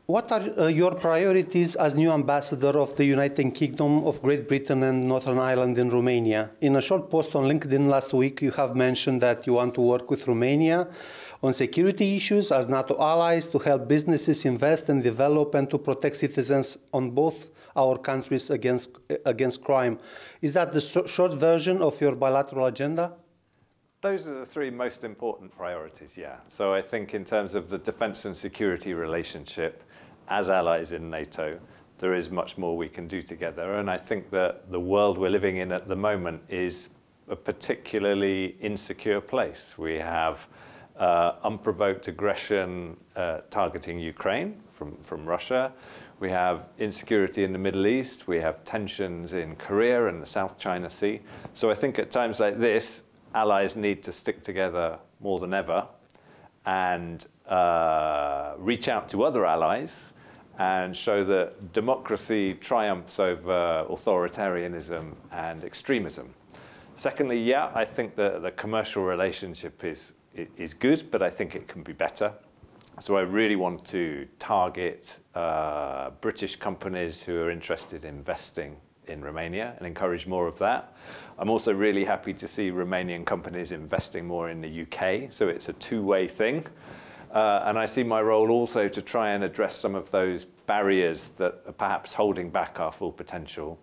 What are your priorities as new ambassador of the United Kingdom of Great Britain and Northern Ireland in Romania? In a short post on LinkedIn last week, you have mentioned that you want to work with Romania on security issues as NATO allies to help businesses invest and develop and to protect citizens on both our countries against crime. Is that the short version of your bilateral agenda? Those are the three most important priorities, yeah. So I think in terms of the defense and security relationship, as allies in NATO, there is much more we can do together. And I think that the world we're living in at the moment is a particularly insecure place. We have unprovoked aggression targeting Ukraine from Russia. We have insecurity in the Middle East. We have tensions in Korea and the South China Sea. So I think at times like this, allies need to stick together more than ever and reach out to other allies and show that democracy triumphs over authoritarianism and extremism. Secondly, yeah, I think that the commercial relationship is good, but I think it can be better. So I really want to target British companies who are interested in investing in Romania and encourage more of that. I'm also really happy to see Romanian companies investing more in the UK, so it's a two-way thing. And I see my role also to try and address some of those barriers that are perhaps holding back our full potential.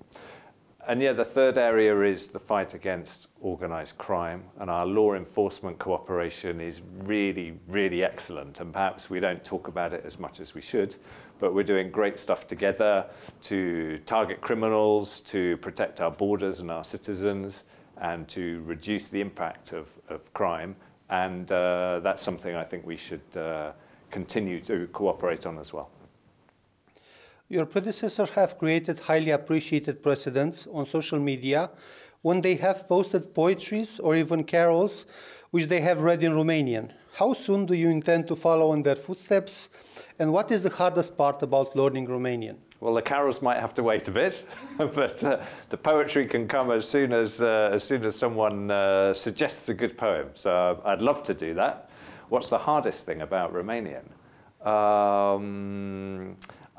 And yeah, the third area is the fight against organised crime, and our law enforcement cooperation is really, really excellent, and perhaps we don't talk about it as much as we should, but we're doing great stuff together to target criminals, to protect our borders and our citizens, and to reduce the impact of crime. And that's something I think we should continue to cooperate on as well. Your predecessors have created highly appreciated precedents on social media when they have posted poetries or even carols which they have read in Romanian. How soon do you intend to follow in their footsteps? And what is the hardest part about learning Romanian? Well, the carols might have to wait a bit, but the poetry can come as soon as someone suggests a good poem. So I'd love to do that. What's the hardest thing about Romanian?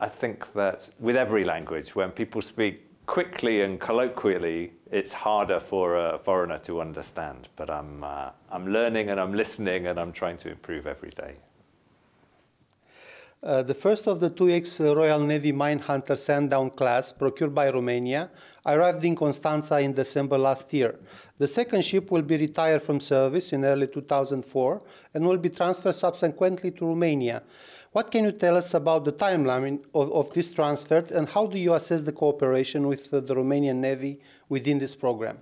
I think that with every language, when people speak quickly and colloquially, it's harder for a foreigner to understand. But I'm learning and I'm listening and I'm trying to improve every day. The first of the two ex-Royal Navy mine hunter Sandown class procured by Romania arrived in Constanța in December last year. The second ship will be retired from service in early 2004 and will be transferred subsequently to Romania. What can you tell us about the timeline of this transfer, and how do you assess the cooperation with the Romanian Navy within this program?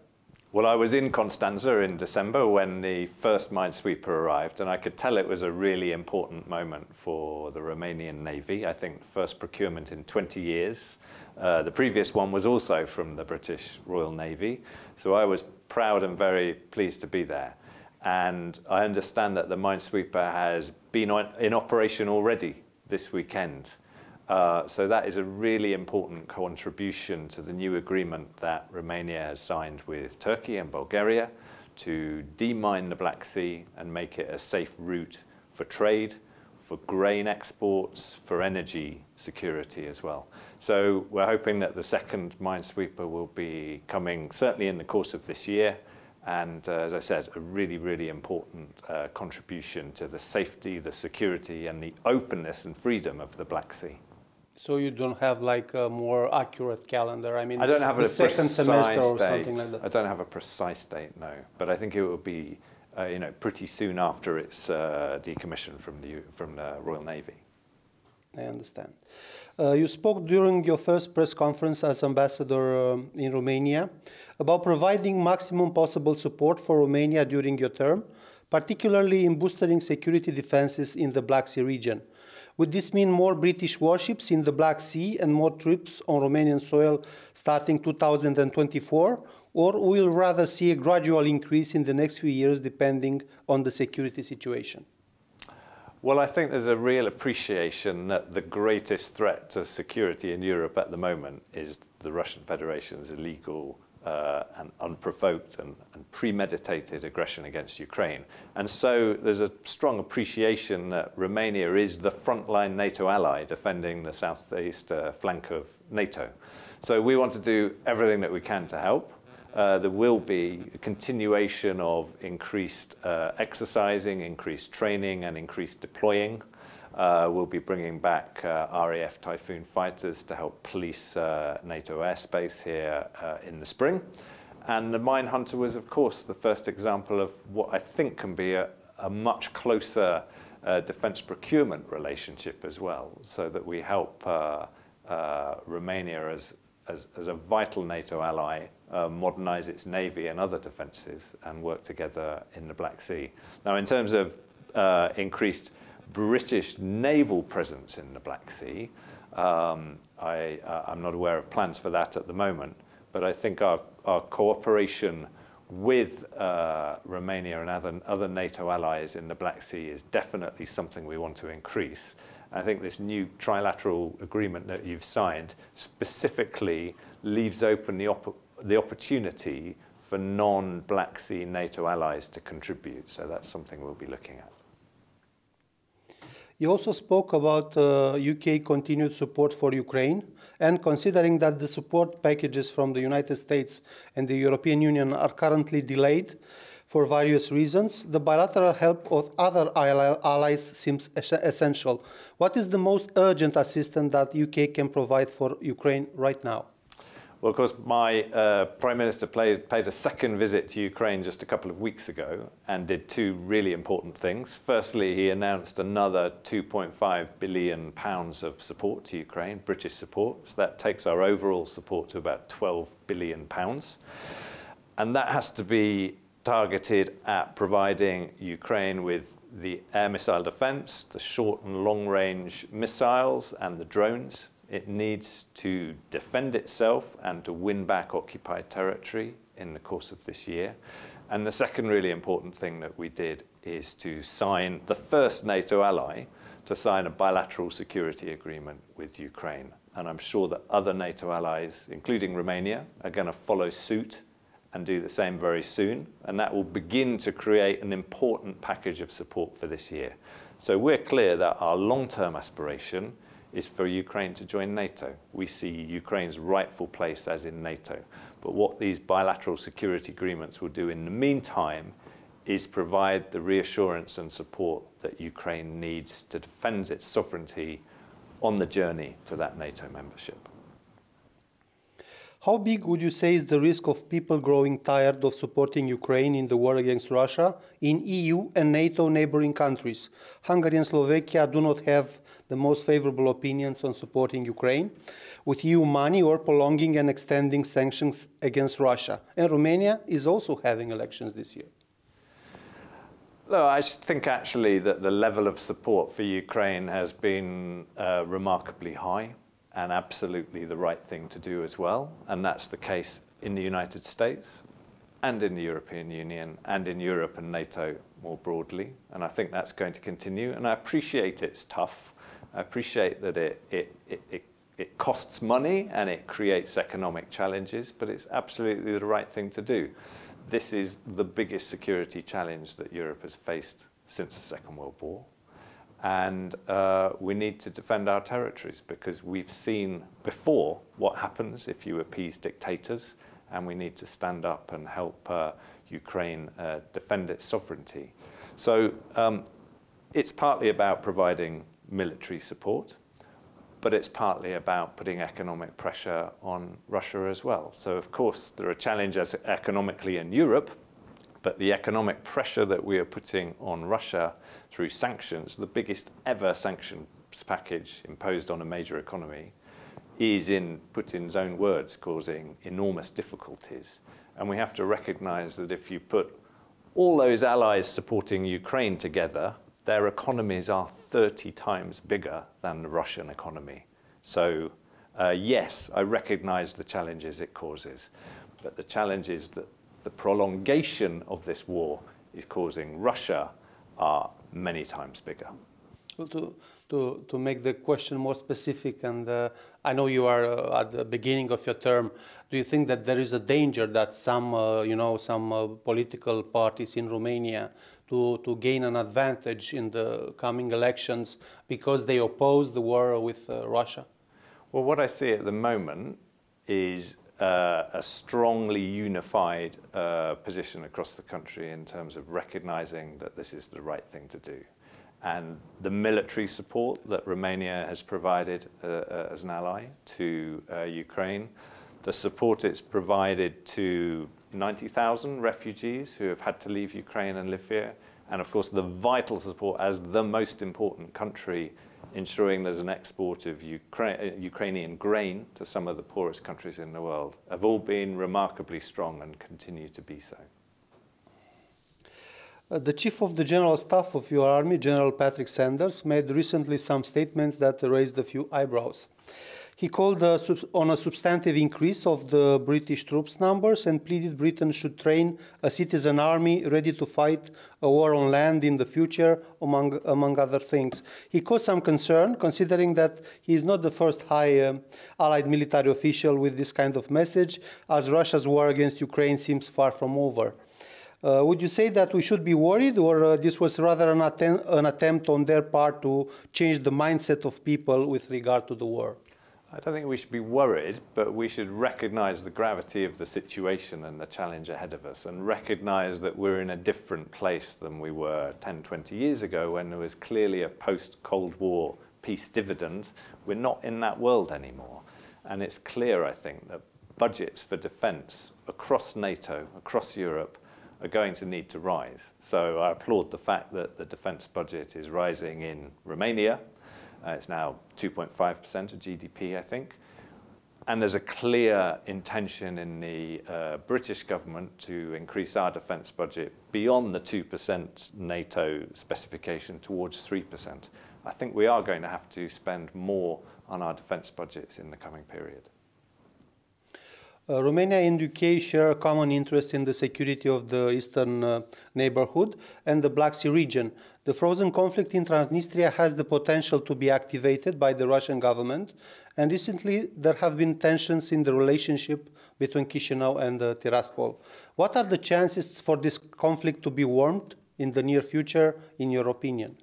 Well, I was in Constanța in December when the first minesweeper arrived, and I could tell it was a really important moment for the Romanian Navy. I think first procurement in 20 years. The previous one was also from the British Royal Navy, so I was proud and very pleased to be there. And I understand that the minesweeper has been in operation already this weekend. So that is a really important contribution to the new agreement that Romania has signed with Turkey and Bulgaria to demine the Black Sea and make it a safe route for trade, for grain exports, for energy security as well. So we're hoping that the second minesweeper will be coming certainly in the course of this year. And as I said, a really, really important contribution to the safety, the security, and the openness and freedom of the Black Sea. So you don't have like a more accurate calendar? I mean, I don't have the second semester or date. something like that? I don't have a precise date, no. But I think it will be pretty soon after it's decommissioned from the Royal Navy. I understand. You spoke during your first press conference as ambassador in Romania about providing maximum possible support for Romania during your term, particularly in boosting security defenses in the Black Sea region. Would this mean more British warships in the Black Sea and more troops on Romanian soil starting 2024? Or will we rather see a gradual increase in the next few years depending on the security situation? Well, I think there's a real appreciation that the greatest threat to security in Europe at the moment is the Russian Federation's illegal and unprovoked and premeditated aggression against Ukraine. And so there's a strong appreciation that Romania is the frontline NATO ally defending the southeast flank of NATO. So we want to do everything that we can to help. There will be a continuation of increased exercising, increased training, and increased deploying. We'll be bringing back RAF Typhoon fighters to help police NATO airspace here in the spring. And the Mine Hunter was, of course, the first example of what I think can be a much closer defense procurement relationship as well, so that we help Romania as a vital NATO ally modernize its navy and other defenses and work together in the Black Sea. Now, in terms of increased British naval presence in the Black Sea, I'm not aware of plans for that at the moment, but I think our cooperation with Romania and other NATO allies in the Black Sea is definitely something we want to increase. I think this new trilateral agreement that you've signed specifically leaves open the opportunity for non-Black Sea NATO allies to contribute. So that's something we'll be looking at. You also spoke about UK continued support for Ukraine, and considering that the support packages from the United States and the European Union are currently delayed for various reasons, the bilateral help of other allies seems essential. What is the most urgent assistance that UK can provide for Ukraine right now? Well, of course, my Prime Minister paid a second visit to Ukraine just a couple of weeks ago and did two really important things. Firstly, he announced another £2.5 billion of support to Ukraine, British support. So that takes our overall support to about £12 billion. And that has to be targeted at providing Ukraine with the air missile defense, the short and long range missiles, and the drones. It needs to defend itself and to win back occupied territory in the course of this year. And the second really important thing that we did is to sign the first NATO ally to sign a bilateral security agreement with Ukraine. And I'm sure that other NATO allies, including Romania, are going to follow suit and do the same very soon. And that will begin to create an important package of support for this year. So we're clear that our long-term aspiration is for Ukraine to join NATO. We see Ukraine's rightful place as in NATO. But what these bilateral security agreements will do in the meantime is provide the reassurance and support that Ukraine needs to defend its sovereignty on the journey to that NATO membership. How big would you say is the risk of people growing tired of supporting Ukraine in the war against Russia in EU and NATO neighboring countries? Hungary and Slovakia do not have the most favorable opinions on supporting Ukraine with EU money or prolonging and extending sanctions against Russia. And Romania is also having elections this year. No, I think actually that the level of support for Ukraine has been remarkably high, and absolutely the right thing to do as well. And that's the case in the United States and in the European Union and in Europe and NATO more broadly. And I think that's going to continue. And I appreciate it's tough. I appreciate that it costs money and it creates economic challenges, but it's absolutely the right thing to do. This is the biggest security challenge that Europe has faced since the Second World War. And we need to defend our territories because we've seen before what happens if you appease dictators, and we need to stand up and help Ukraine defend its sovereignty. So it's partly about providing military support, but it's partly about putting economic pressure on Russia as well. So of course there are challenges economically in Europe, but the economic pressure that we are putting on Russia through sanctions, the biggest ever sanctions package imposed on a major economy, is, in Putin's own words, causing enormous difficulties. And we have to recognize that if you put all those allies supporting Ukraine together, their economies are 30 times bigger than the Russian economy. So yes, I recognize the challenges it causes, but the challenge is that the prolongation of this war is causing Russia are many times bigger. Well, to make the question more specific, and I know you are at the beginning of your term, do you think that there is a danger that some, some political parties in Romania to gain an advantage in the coming elections because they oppose the war with Russia? Well, what I see at the moment is a strongly unified position across the country in terms of recognizing that this is the right thing to do. And the military support that Romania has provided as an ally to Ukraine, the support it's provided to 90,000 refugees who have had to leave Ukraine and live here, and of course the vital support as the most important country ensuring there's an export of Ukrainian grain to some of the poorest countries in the world, have all been remarkably strong and continue to be so. The Chief of the General Staff of your army, General Patrick Sanders, made recently some statements that raised a few eyebrows. He called on a substantive increase of the British troops numbers and pleaded Britain should train a citizen army ready to fight a war on land in the future, among other things. He caused some concern, considering that he is not the first high Allied military official with this kind of message, as Russia's war against Ukraine seems far from over. Would you say that we should be worried, or this was rather an attempt on their part to change the mindset of people with regard to the war? I don't think we should be worried, but we should recognize the gravity of the situation and the challenge ahead of us, and recognize that we're in a different place than we were 10, 20 years ago when there was clearly a post-Cold War peace dividend. We're not in that world anymore. And it's clear, I think, that budgets for defense across NATO, across Europe, are going to need to rise. So I applaud the fact that the defense budget is rising in Romania. It's now 2.5% of GDP, I think. And there's a clear intention in the British government to increase our defense budget beyond the 2% NATO specification towards 3%. I think we are going to have to spend more on our defense budgets in the coming period. Romania and UK share a common interest in the security of the eastern neighborhood and the Black Sea region. The frozen conflict in Transnistria has the potential to be activated by the Russian government, and recently there have been tensions in the relationship between Chișinău and Tiraspol. What are the chances for this conflict to be warmed in the near future, in your opinion?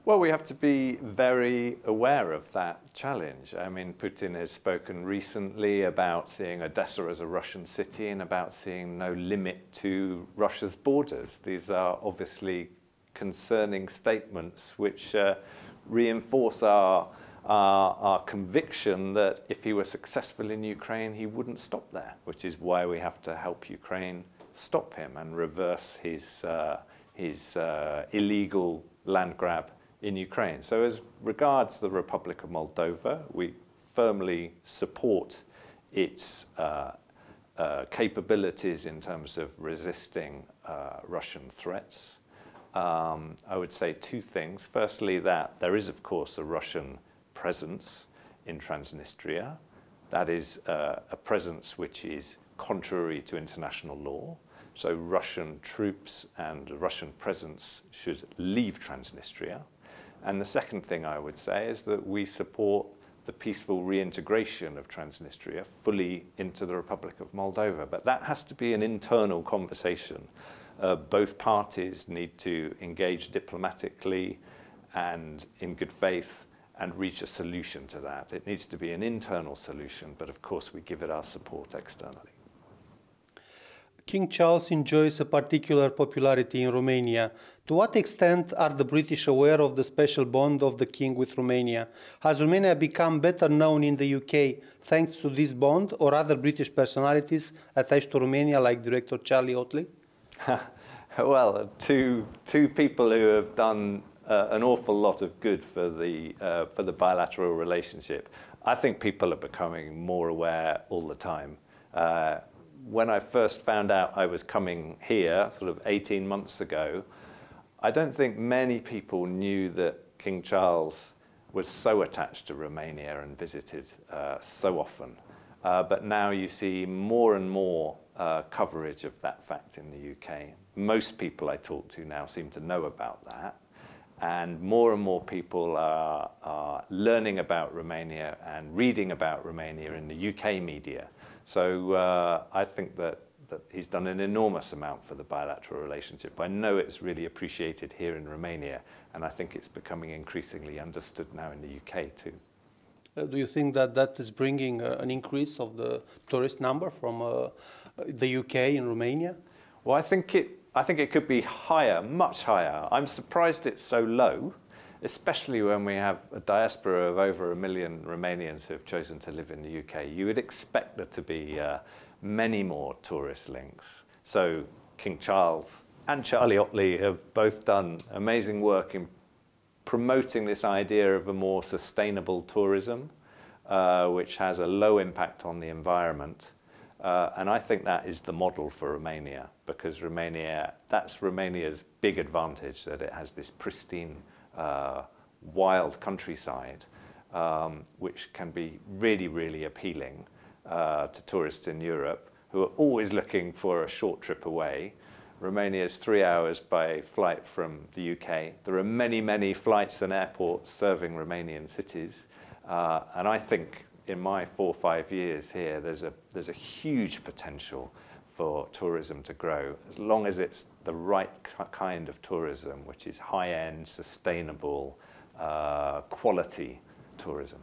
Well, we have to be very aware of that challenge. I mean, Putin has spoken recently about seeing Odessa as a Russian city and about seeing no limit to Russia's borders. These are obviously concerning statements which reinforce our conviction that if he were successful in Ukraine, he wouldn't stop there, which is why we have to help Ukraine stop him and reverse his illegal land grab in Ukraine. So as regards the Republic of Moldova, we firmly support its capabilities in terms of resisting Russian threats. I would say two things. Firstly, that there is, of course, a Russian presence in Transnistria. That is a presence which is contrary to international law. So Russian troops and Russian presence should leave Transnistria. And the second thing I would say is that we support the peaceful reintegration of Transnistria fully into the Republic of Moldova. But that has to be an internal conversation. Both parties need to engage diplomatically and in good faith and reach a solution to that. It needs to be an internal solution, but of course we give it our support externally. King Charles enjoys a particular popularity in Romania. To what extent are the British aware of the special bond of the King with Romania? Has Romania become better known in the UK thanks to this bond or other British personalities attached to Romania like director Charlie Ottley? Well, two people who have done an awful lot of good for the bilateral relationship. I think people are becoming more aware all the time. When I first found out I was coming here, sort of 18 months ago, I don't think many people knew that King Charles was so attached to Romania and visited so often. But now you see more and more coverage of that fact in the UK. Most people I talk to now seem to know about that. and more people are learning about Romania and reading about Romania in the UK media. So I think that he's done an enormous amount for the bilateral relationship. I know it's really appreciated here in Romania, and I think it's becoming increasingly understood now in the UK too. Do you think that that is bringing an increase of the tourist number from the UK in Romania? Well, I think it could be higher, much higher. I'm surprised it's so low, especially when we have a diaspora of over 1 million Romanians who have chosen to live in the UK. You would expect there to be many more tourist links. So King Charles and Charlie Ottley have both done amazing work in promoting this idea of a more sustainable tourism, which has a low impact on the environment. And I think that is the model for Romania, because that's Romania's big advantage, that it has this pristine, wild countryside, which can be really, really appealing to tourists in Europe who are always looking for a short trip away. Romania is 3 hours by flight from the UK. There are many, many flights and airports serving Romanian cities. And I think in my 4 or 5 years here, there's a huge potential for tourism to grow, as long as it's the right kind of tourism, which is high-end, sustainable, quality tourism.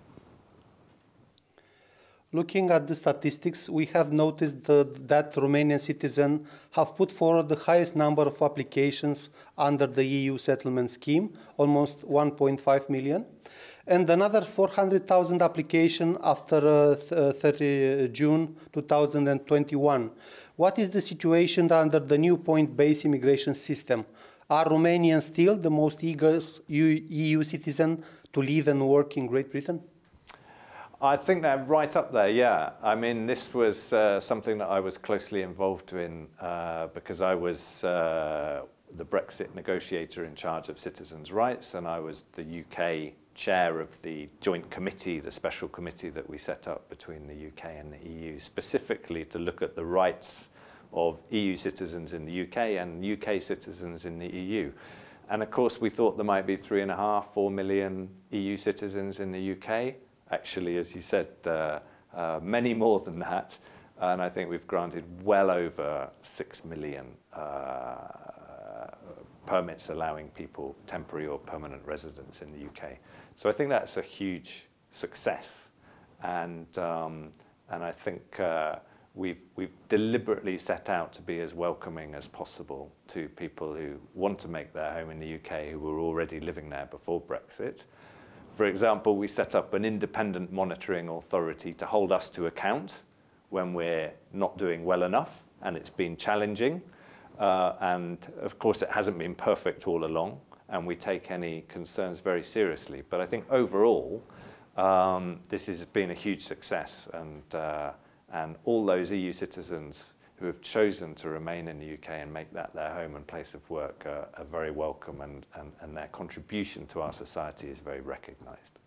Looking at the statistics, we have noticed that Romanian citizens have put forward the highest number of applications under the EU settlement scheme, almost 1.5 million, and another 400,000 applications after 30 June 2021. What is the situation under the new point-based immigration system? Are Romanians still the most eager EU citizen to live and work in Great Britain? I think they're right up there, yeah. I mean, this was something that I was closely involved in because I was the Brexit negotiator in charge of citizens' rights, and I was the UK chair of the joint committee, the special committee that we set up between the UK and the EU, specifically to look at the rights of EU citizens in the UK and UK citizens in the EU. And of course, we thought there might be 3.5, 4 million EU citizens in the UK. Actually, as you said, many more than that. And I think we've granted well over 6 million permits allowing people temporary or permanent residence in the UK. So I think that's a huge success. And I think we've deliberately set out to be as welcoming as possible to people who want to make their home in the UK who were already living there before Brexit. For example, we set up an independent monitoring authority to hold us to account when we're not doing well enough, and it's been challenging. And of course, it hasn't been perfect all along, and we take any concerns very seriously. But I think overall, this has been a huge success, and all those EU citizens who have chosen to remain in the UK and make that their home and place of work are very welcome, and their contribution to our society is very recognised.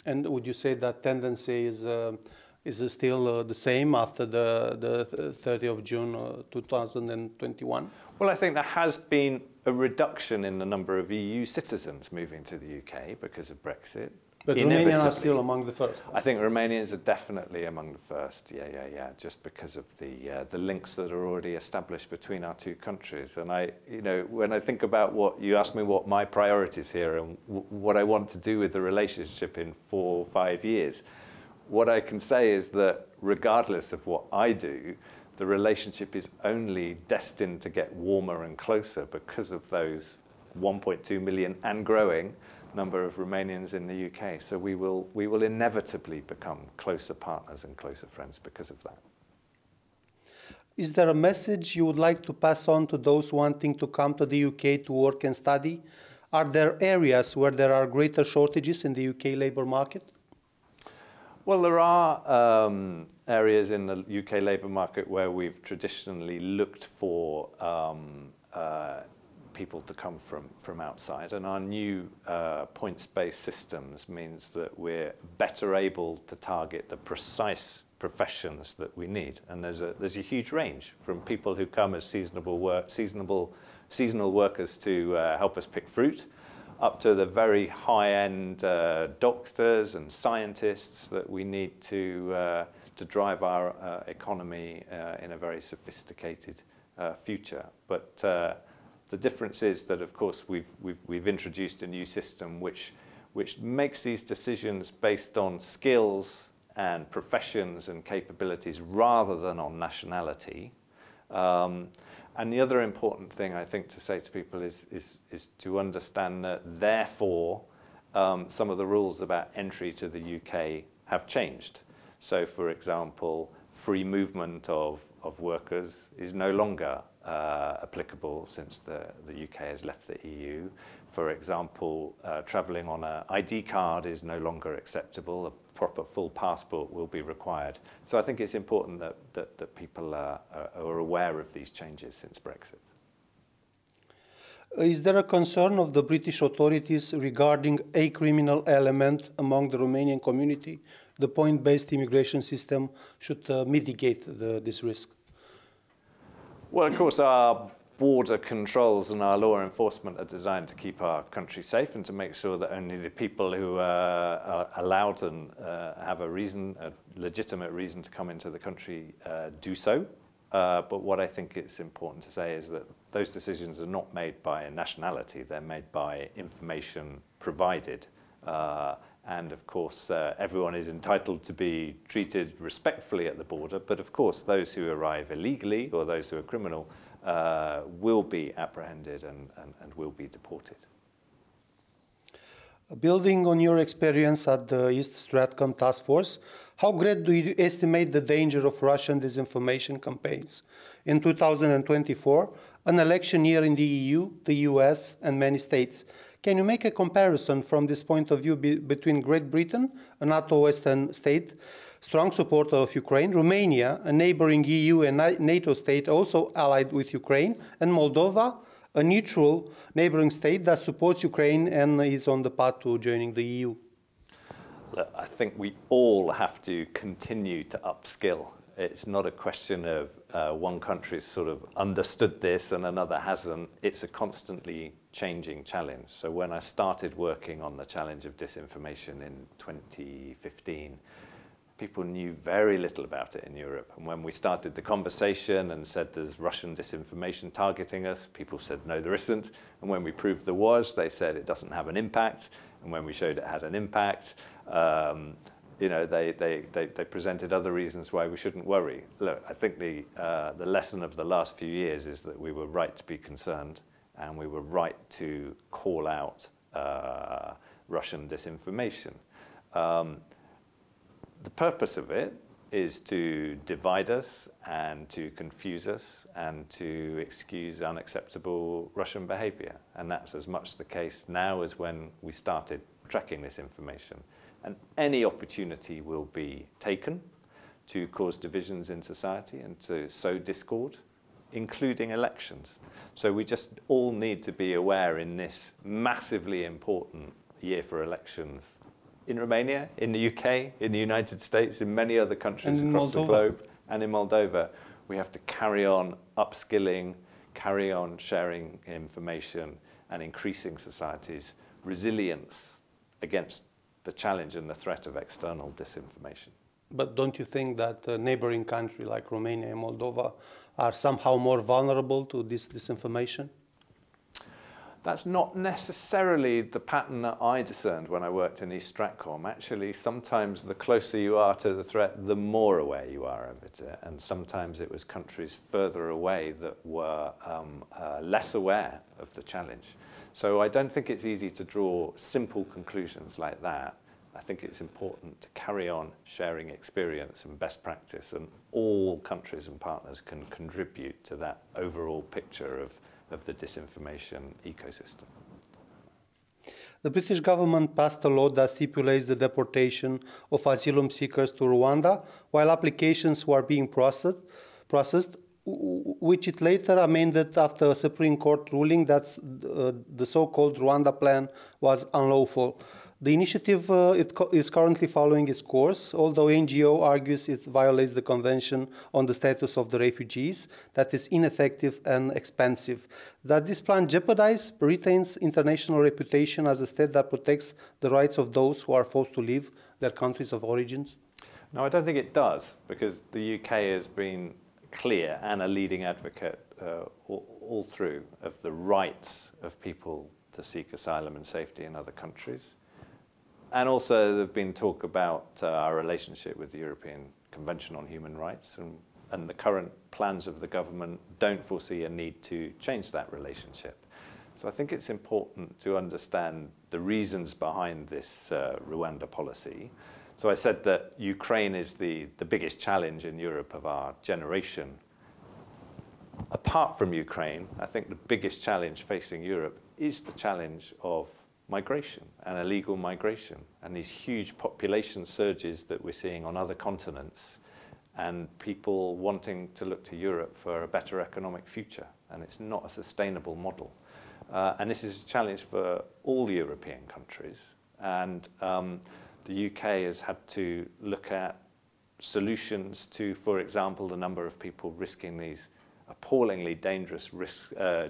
And would you say that tendency is still the same after the 30th of June 2021? Well, I think there has been a reduction in the number of EU citizens moving to the UK because of Brexit. But Romanians are still among the first. I think Romanians are definitely among the first, yeah, just because of the links that are already established between our two countries. And when I think about what you asked me, what my priorities here and what I want to do with the relationship in 4 or 5 years, what I can say is that regardless of what I do, the relationship is only destined to get warmer and closer because of those 1.2 million and growing number of Romanians in the UK. So we will inevitably become closer partners and closer friends because of that. Is there a message you would like to pass on to those wanting to come to the UK to work and study? Are there areas where there are greater shortages in the UK labour market? Well, there are areas in the UK labour market where we've traditionally looked for people to come from outside, and our new points-based systems means that we're better able to target the precise professions that we need. And there's a huge range from people who come as seasonal workers to help us pick fruit, up to the very high-end doctors and scientists that we need to drive our economy in a very sophisticated future. But the difference is that, of course, we've introduced a new system which makes these decisions based on skills and professions and capabilities rather than on nationality. And the other important thing I think to say to people is to understand that therefore some of the rules about entry to the UK have changed. So for example, free movement of workers is no longer applicable since the UK has left the EU. For example, travelling on an ID card is no longer acceptable. A proper full passport will be required. So I think it's important that people are aware of these changes since Brexit. Is there a concern of the British authorities regarding a criminal element among the Romanian community? The point-based immigration system should mitigate this risk. Well, of course, our border controls and our law enforcement are designed to keep our country safe and to make sure that only the people who are allowed and have a legitimate reason to come into the country do so. But what I think it's important to say is that those decisions are not made by nationality, they're made by information provided. And of course, everyone is entitled to be treated respectfully at the border, but of course, those who arrive illegally or those who are criminal will be apprehended and will be deported. Building on your experience at the East Stratcom Task Force, how great do you estimate the danger of Russian disinformation campaigns? In 2024, an election year in the EU, the US, and many states, can you make a comparison from this point of view between Great Britain, a NATO Western state, strong supporter of Ukraine, Romania, a neighboring EU and NATO state also allied with Ukraine, and Moldova, a neutral neighboring state that supports Ukraine and is on the path to joining the EU? Look, I think we all have to continue to upskill. It's not a question of one country's sort of understood this and another hasn't. It's a constantly changing challenge. So when I started working on the challenge of disinformation in 2015, people knew very little about it in Europe. And when we started the conversation and said there's Russian disinformation targeting us, people said, no, there isn't. And when we proved there was, they said it doesn't have an impact. And when we showed it had an impact, you know, they presented other reasons why we shouldn't worry. Look, I think the lesson of the last few years is that we were right to be concerned and we were right to call out Russian disinformation. The purpose of it is to divide us and to confuse us and to excuse unacceptable Russian behavior. And that's as much the case now as when we started tracking this information. And any opportunity will be taken to cause divisions in society and to sow discord, including elections. So we just all need to be aware in this massively important year for elections in Romania, in the UK, in the United States, in many other countries across the globe, and in Moldova, we have to carry on upskilling, carry on sharing information and increasing society's resilience against the challenge and the threat of external disinformation. But don't you think that a neighboring country like Romania and Moldova are somehow more vulnerable to this disinformation? That's not necessarily the pattern that I discerned when I worked in East Stratcom. Actually, sometimes the closer you are to the threat, the more aware you are of it. And sometimes it was countries further away that were less aware of the challenge. So I don't think it's easy to draw simple conclusions like that. I think it's important to carry on sharing experience and best practice, and all countries and partners can contribute to that overall picture of the disinformation ecosystem. The British government passed a law that stipulates the deportation of asylum seekers to Rwanda while applications were being processed, which it later amended after a Supreme Court ruling that the so-called Rwanda plan was unlawful. The initiative is currently following its course, although NGO argues it violates the Convention on the Status of the Refugees, that is ineffective and expensive. Does this plan jeopardize Britain's international reputation as a state that protects the rights of those who are forced to leave their countries of origins? No, I don't think it does, because the UK has been clear and a leading advocate all through of the rights of people to seek asylum and safety in other countries. And also there's been talk about our relationship with the European Convention on Human Rights, and the current plans of the government don't foresee a need to change that relationship. So I think it's important to understand the reasons behind this Rwanda policy. So I said that Ukraine is the biggest challenge in Europe of our generation. Apart from Ukraine, I think the biggest challenge facing Europe is the challenge of migration and illegal migration, and these huge population surges that we're seeing on other continents, and people wanting to look to Europe for a better economic future, and it's not a sustainable model. And this is a challenge for all European countries, and the UK has had to look at solutions to, for example, the number of people risking these appallingly dangerous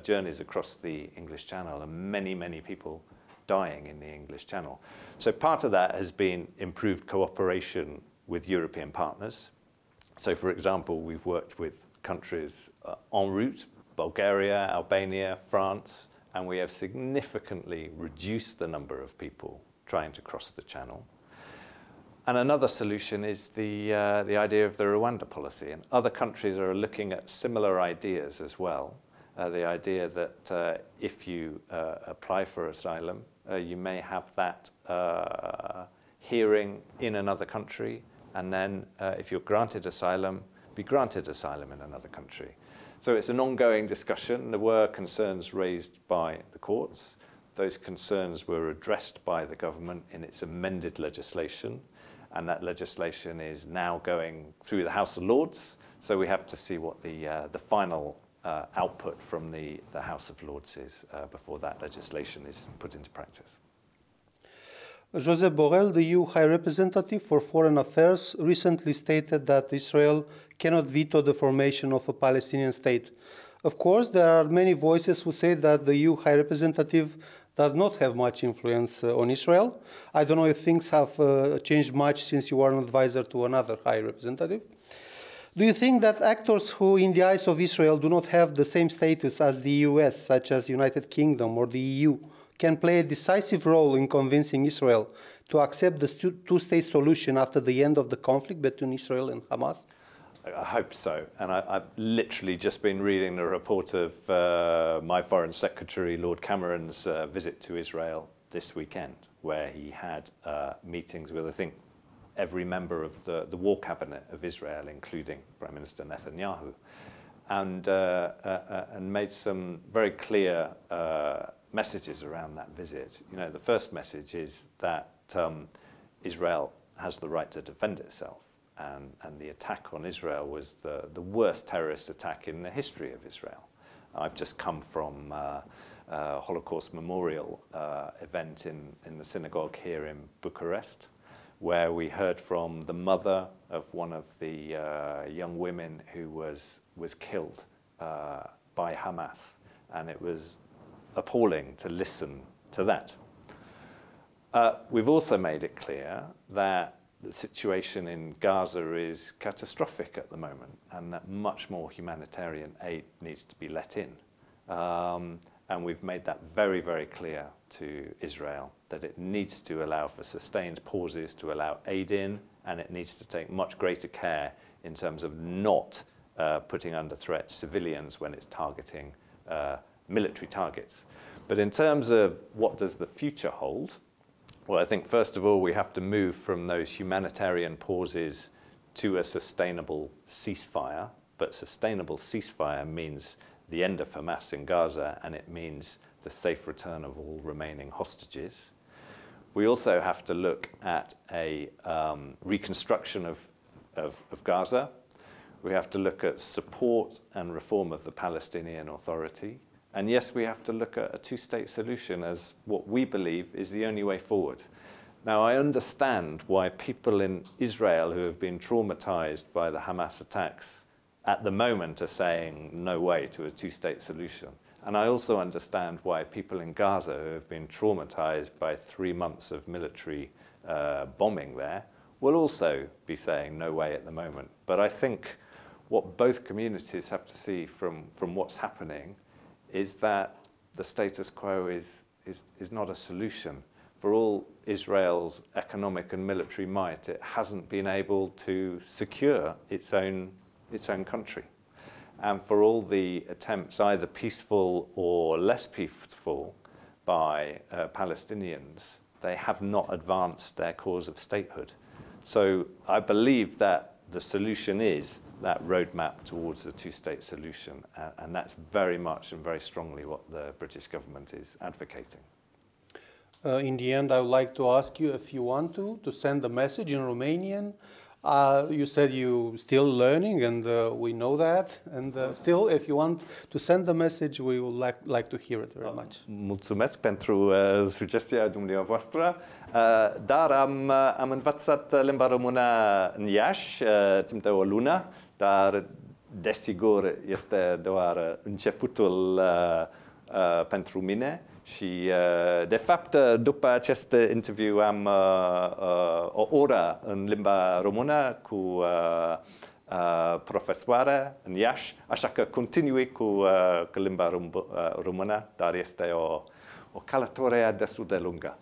journeys across the English Channel, and many people dying in the English Channel. So part of that has been improved cooperation with European partners. So for example, we've worked with countries en route, Bulgaria, Albania, France, and we have significantly reduced the number of people trying to cross the Channel. And another solution is the idea of the Rwanda policy, and other countries are looking at similar ideas as well. The idea that if you apply for asylum, you may have that hearing in another country, and then if you're granted asylum, be granted asylum in another country. So it's an ongoing discussion. There were concerns raised by the courts. Those concerns were addressed by the government in its amended legislation, and that legislation is now going through the House of Lords. So we have to see what the final output from the House of Lords is before that legislation is put into practice. Josep Borrell, the EU High Representative for Foreign Affairs, recently stated that Israel cannot veto the formation of a Palestinian state. Of course, there are many voices who say that the EU High Representative does not have much influence on Israel. I don't know if things have changed much since you were an advisor to another High Representative. Do you think that actors who, in the eyes of Israel, do not have the same status as the US, such as the United Kingdom or the EU, can play a decisive role in convincing Israel to accept the two-state solution after the end of the conflict between Israel and Hamas? I hope so. And I've literally just been reading the report of my Foreign Secretary, Lord Cameron's visit to Israel this weekend, where he had meetings with, I think, every member of the war cabinet of Israel, including Prime Minister Netanyahu, and made some very clear messages around that visit. You know, the first message is that Israel has the right to defend itself. And the attack on Israel was the worst terrorist attack in the history of Israel. I've just come from a Holocaust memorial event in the synagogue here in Bucharest, where we heard from the mother of one of the young women who was killed by Hamas. And it was appalling to listen to that. We've also made it clear that the situation in Gaza is catastrophic at the moment, and that much more humanitarian aid needs to be let in. And we've made that very, very clear to Israel, that it needs to allow for sustained pauses to allow aid in, and it needs to take much greater care in terms of not putting under threat civilians when it's targeting military targets. But in terms of what does the future hold, well, I think first of all we have to move from those humanitarian pauses to a sustainable ceasefire. But sustainable ceasefire means the end of Hamas in Gaza, and it means the safe return of all remaining hostages. We also have to look at a reconstruction of Gaza. We have to look at support and reform of the Palestinian Authority. And yes, we have to look at a two-state solution as what we believe is the only way forward. Now, I understand why people in Israel who have been traumatized by the Hamas attacks at the moment are saying no way to a two-state solution. And I also understand why people in Gaza who have been traumatized by 3 months of military bombing there will also be saying no way at the moment. But I think what both communities have to see from what's happening is that the status quo is not a solution. For all Israel's economic and military might, it hasn't been able to secure its own country. And for all the attempts, either peaceful or less peaceful, by Palestinians, they have not advanced their cause of statehood. So I believe that the solution is that roadmap towards a two-state solution, and that's very much and very strongly what the British government is advocating. In the end, I would like to ask you if you want to send a message in Romanian. You said you're still learning, and we know that. And still, if you want to send a message, we would like to hear it very much. Mulțumesc pentru sugestia dumneavoastră, dar am învățat limba română în Iași timp de o lună, dar desigur este doar începutul pentru mine. Și, de fapt, după acest interviu am o oră în limba română cu profesoară în Iași, așa că continui cu limba română, dar este o călătorie destul de lungă.